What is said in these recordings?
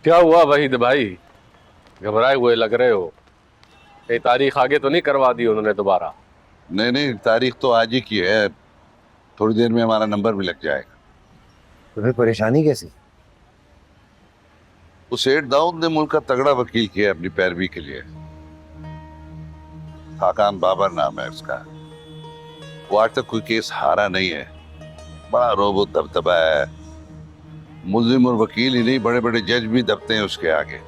क्या हुआ वहीद भाई, घबराए हुए लग रहे हो? ये तारीख आगे तो नहीं करवा दी उन्होंने दोबारा? नहीं नहीं, तारीख तो आज ही की है। थोड़ी देर में हमारा नंबर भी लग जाएगा। तो फिर परेशानी कैसी? उस सेठ दाऊद ने मुल्क का तगड़ा वकील किया अपनी पैरवी के लिए। खाकान बाबर नाम है उसका। वो आज तक कोई केस हारा नहीं है। बड़ा रोबो दबदबा है। मुल्जिम और वकील ही नहीं, बड़े बड़े जज भी दबते हैं उसके आगे।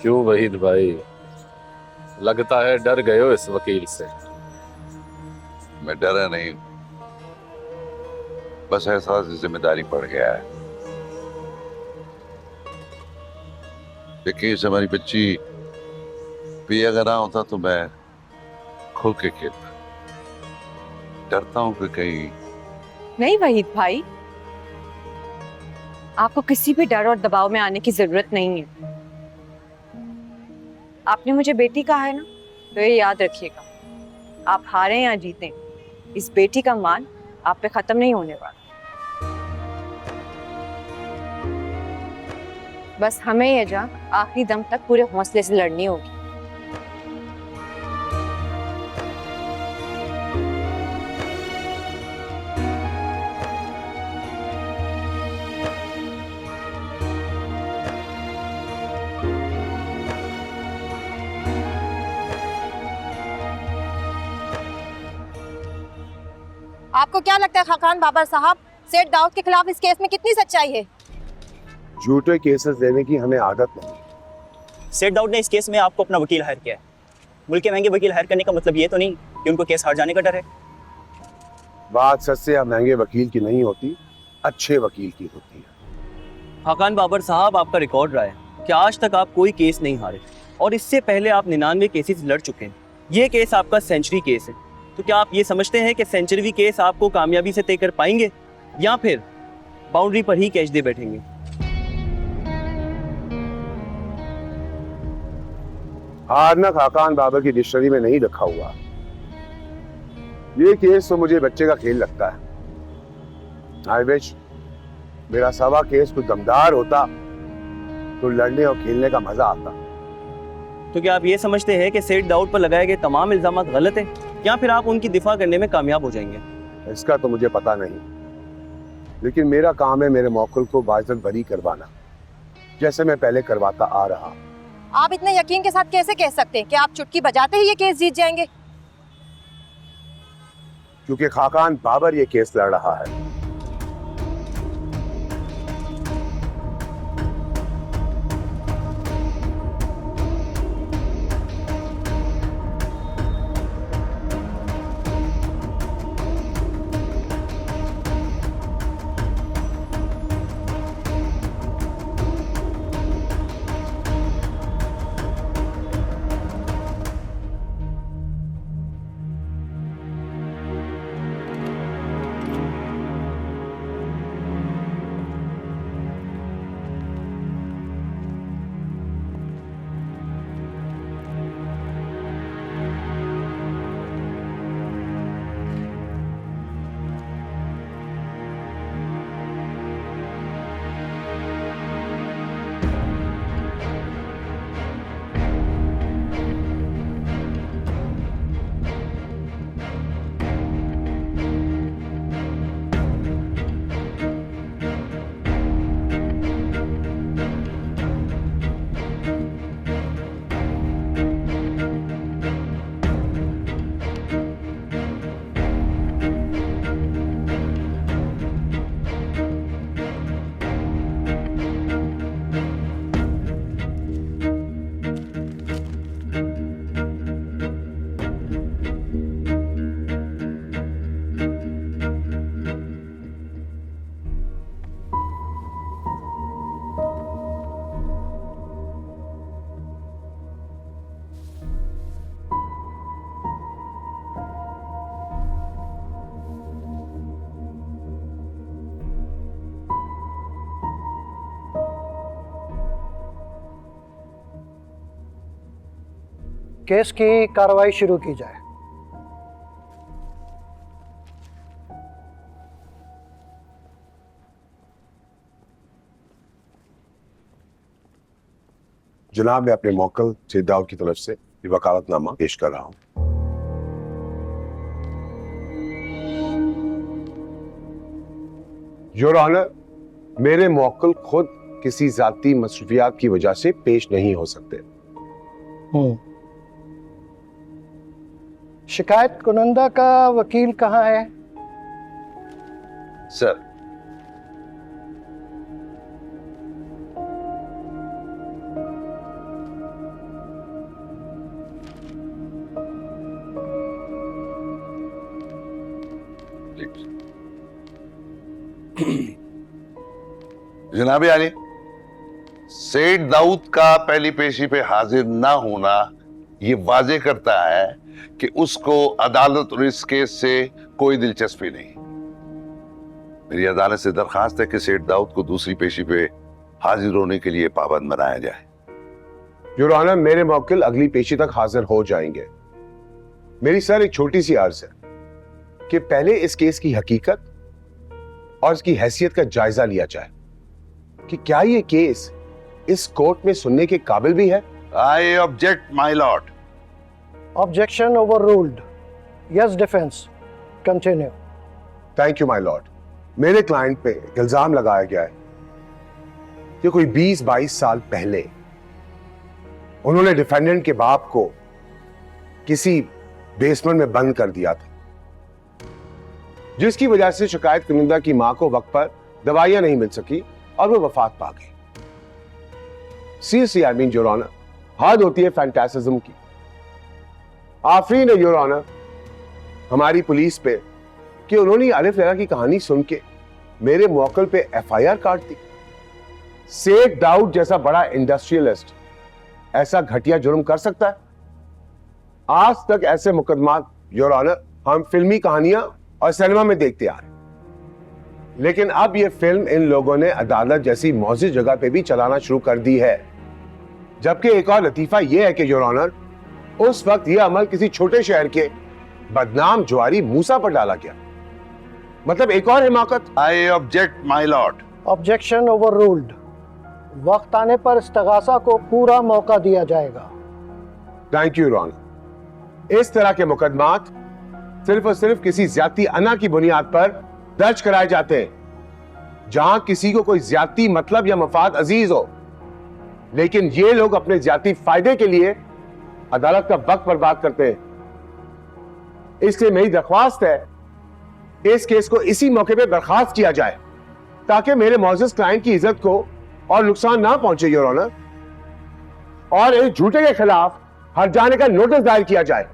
क्यों वहीद भाई, लगता है डर गए हो इस वकील से। मैं डरा नहीं, बस एहसास जिम्मेदारी पड़ गया है। देखिए, इस हमारी बच्ची भी अगर ना होता तो मैं खुल के खेलता। डरता हूं कि कहीं। नहीं वहीद भाई, आपको किसी भी डर और दबाव में आने की जरूरत नहीं है। आपने मुझे बेटी कहा है ना, तो ये याद रखिएगा, आप हारे या जीतें, इस बेटी का मान आप पे खत्म नहीं होने वाला। बस हमें ये जंग आखिरी दम तक पूरे हौसले से लड़नी होगी। आपको क्या लगता है खाकान बाबर साहब, सेठ दाऊद के खिलाफ इस केस में कितनी सच्चाई है? झूठे केसेस देने की हमें आदत नहीं। सेठ दाऊद ने इस केस में आपको अपना वकील हायर किया है। मुल्क के महंगे वकील हायर करने का मतलब ये तो नहीं कि उनको केस हार जाने का डर है। बात सच से महंगे वकील की नहीं होती, अच्छे वकील की होती है। खाकान बाबर साहब, आपका रिकॉर्ड रहा है कि आज तक आप कोई केस नहीं हारे, और इससे पहले आप 99 केसेस लड़ चुके हैं। ये केस आपका सेंचुरी केस है। तो क्या आप ये समझते हैं कि सेंचुरी केस आपको कामयाबी से तय कर पाएंगे, या फिर बाउंड्री पर ही कैच दे बैठेंगे? हारना खाकान बाबर की डिक्शनरी में नहीं रखा हुआ। ये केस तो मुझे बच्चे का खेल लगता है। आई विश मेरा सवा केस कुछ दमदार होता तो लड़ने और खेलने का मजा आता। तो क्या आप ये समझते हैं कि सेठ दाऊद पर लगाए गए तमाम इल्जाम गलत हैं, या फिर आप उनकी दिफा करने में कामयाब हो जाएंगे? इसका तो मुझे पता नहीं, लेकिन मेरा काम है मेरे मौकुल को बाइज्जत बरी करवाना, जैसे मैं पहले करवाता आ रहा। आप इतने यकीन के साथ कैसे कह सकते हैं कि आप चुटकी बजाते ही ये केस जीत जाएंगे? क्योंकि खाकान बाबर ये केस लड़ रहा है। केस की कार्रवाई शुरू की जाए। जनाब, मैं अपने मौक्किल सैयद दाऊद की तरफ से ये वकालतनामा पेश कर रहा हूं। योर ऑनर, मेरे मौक्किल खुद किसी जाती मसरूफियात की वजह से पेश नहीं हो सकते। शिकायत कुनंदा का वकील कहाँ है? सर, जनाब आली, सैयद दाऊद का पहली पेशी पे हाजिर ना होना ये वाजे करता है कि उसको अदालत और इस केस से कोई दिलचस्पी नहीं। मेरी अदालत से दरखास्त है कि सैयद दाऊद को दूसरी पेशी पे हाजिर होने के लिए पाबंद बनाया जाए। योर ऑनर, मेरे मौक्किल अगली पेशी तक हाजिर हो जाएंगे। मेरी सर एक छोटी सी अर्ज है कि पहले इस केस की हकीकत और इसकी हैसियत का जायजा लिया जाए कि क्या ये केस इस कोर्ट में सुनने के काबिल भी है। आई object my lord. Objection overruled. Yes defence, continue. Thank you my Lord. मेरे क्लाइंट पे इल्जाम लगाया गया है कि कोई 20-22 साल पहले उन्होंने डिफेंडेंट के बाप को किसी बेसमेंट में बंद कर दिया था, जिसकी वजह से शिकायत कुनिंदा की मां को वक्त पर दवाइयां नहीं मिल सकी और वो वफात पा गई। Seriously I mean your honour, हद होती है फैंटासिज्म की। आफरीन है योर ऑनर हमारी पुलिस पे कि उन्होंने अलिफ लैला की कहानी सुन के मेरे मौक्किल पे एफआईआर काट दी। सैयद दाऊद जैसा बड़ा इंडस्ट्रियलिस्ट ऐसा घटिया जुर्म कर सकता है? आज तक ऐसे मुकदमा योर ऑनर हम फिल्मी कहानियां और सिनेमा में देखते आ रहे, लेकिन अब यह फिल्म इन लोगों ने अदालत जैसी मौजूद जगह पे भी चलाना शुरू कर दी है। जबकि एक और लतीफा यह है कि योर ऑनर उस वक्त यह अमल किसी छोटे शहर के बदनाम जुआरी मूसा पर डाला गया। मतलब एक और हिमाकत। I object my lord. Objection overruled. वक्त आने पर इस्तगासा को पूरा मौका दिया जाएगा। Thank you your honour. इस तरह के मुकदमात सिर्फ और सिर्फ किसी ज्यादती अना की बुनियाद पर दर्ज कराए जाते हैं जहां किसी को कोई ज्यादती मतलब या मफाद अजीज हो, लेकिन ये लोग अपने ज्यादती फायदे के लिए अदालत का वक्त बर्बाद करते हैं। इसलिए मेरी दरख्वास्त है इस केस को इसी मौके पे बर्खास्त किया जाए ताकि मेरे मौजूद क्लाइंट की इज्जत को और नुकसान ना पहुंचे योर ऑनर, और इस झूठे के खिलाफ हर जाने का नोटिस दायर किया जाए।